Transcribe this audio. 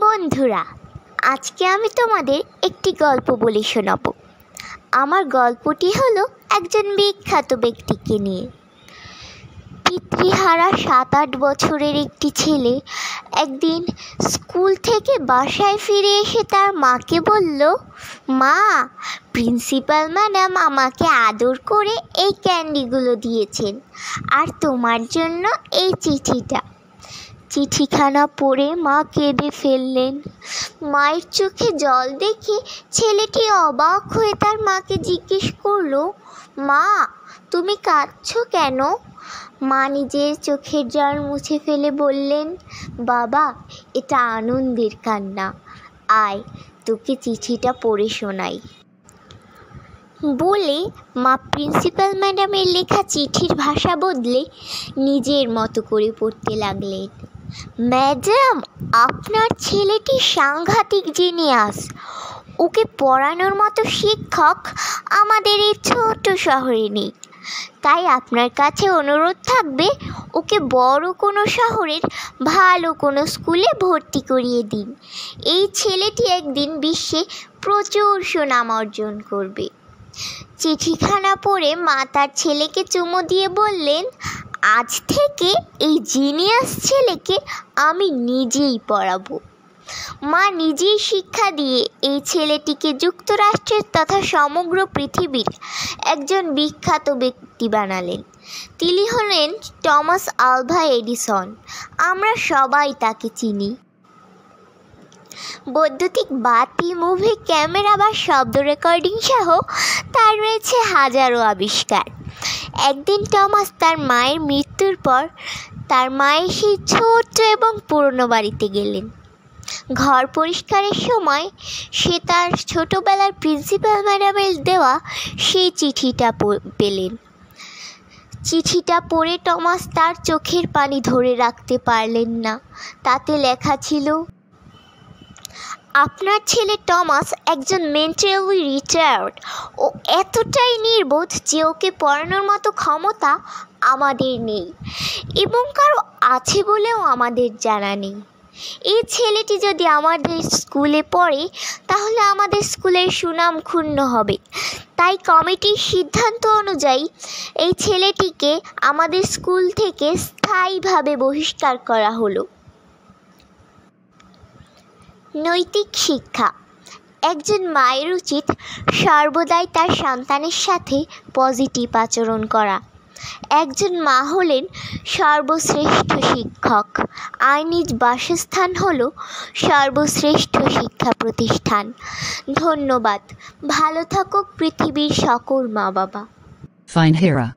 বন্ধুরা, আজকে আমি তোমাদের একটি গল্প বলে শোনাবো। আমার গল্পটি হলো একজন বিখ্যাত ব্যক্তিকে নিয়ে। পিতৃহারা 7-8 বছরের একটি ছেলে একদিন স্কুল থেকে বাসায় ফিরে এসে তার মাকে বলল, মা, প্রিন্সিপাল ম্যাডাম আমাকে আদর করে এই ক্যান্ডিগুলো দিয়েছেন, আর তোমার জন্য এই চিঠিটা। চিঠিখানা পড়ে মা কেঁদে ফেললেন। মায়ের চোখে জল দেখে ছেলেটি অবাক হয়ে তার মাকে জিজ্ঞেস করলো, মা, তুমি কাঁদছো কেন? মা নিজের চোখের জল মুছে ফেলে বললেন, বাবা, এটা আনন্দের কান্না। আয়, তোকে চিঠিটা পড়ে শোনাই। বলে মা প্রিন্সিপাল ম্যাডামের লেখা চিঠির ভাষা বদলে নিজের মতো করে পড়তে লাগলেন। ম্যাডাম, আপনার ছেলেটি সাংঘাতিক জিনিয়াস। ওকে পড়ানোর মতো শিক্ষক আমাদের এই ছোট শহরে নেই। তাই আপনার কাছে অনুরোধ থাকবে, ওকে বড় কোনো শহরের ভালো কোনো স্কুলে ভর্তি করিয়ে দিন। এই ছেলেটি একদিন বিশ্বে প্রচুর সুনাম অর্জন করবে। চিঠিখানা পড়ে মা তার ছেলেকে চুমু দিয়ে বললেন, আজ থেকে এই জিনিয়াস ছেলেকে আমি নিজেই পড়াবো। মা নিজেই শিক্ষা দিয়ে এই ছেলেটিকে যুক্তরাষ্ট্রের তথা সমগ্র পৃথিবীর একজন বিখ্যাত ব্যক্তি বানালেন। তিনি হলেন টমাস আলভা এডিসন। আমরা সবাই তাকে চিনি। বৈদ্যুতিক বাতি, মুভি, ক্যামেরা বা শব্দ রেকর্ডিং সহ তার রয়েছে হাজারো আবিষ্কার। একদিন টমাস তার মায়ের মৃত্যুর পর তার মায়ের সেই ছোট্ট এবং পুরনো বাড়িতে গেলেন। ঘর পরিষ্কারের সময় সে তার ছোটবেলার প্রিন্সিপাল ম্যাডামের দেওয়া সেই চিঠিটা পেলেন। চিঠিটা পড়ে টমাস তার চোখের পানি ধরে রাখতে পারলেন না। তাতে লেখা ছিল, আপনার ছেলে টমাস একজন মেন্টালি রিটায়ার্ড। ও এতটাই নির্বোধ যে ওকে পড়ানোর মতো ক্ষমতা আমাদের নেই, এবং কারো আছে বলেও আমাদের জানা নেই। এই ছেলেটি যদি আমাদের স্কুলে পড়ে তাহলে আমাদের স্কুলের সুনাম ক্ষুণ্ণ হবে। তাই কমিটির সিদ্ধান্ত অনুযায়ী এই ছেলেটিকে আমাদের স্কুল থেকে স্থায়ীভাবে বহিষ্কার করা হলো। নৈতিক শিক্ষা। একজন মায়ের উচিত সর্বদাই তার সন্তানের সাথে পজিটিভ আচরণ করা। একজন মা হলেন সর্বশ্রেষ্ঠ শিক্ষক, আর নিজ বাসস্থান হলো সর্বশ্রেষ্ঠ শিক্ষা প্রতিষ্ঠান। ধন্যবাদ। ভালো থাকুক পৃথিবীর সকল মা বাবা। Find Hera.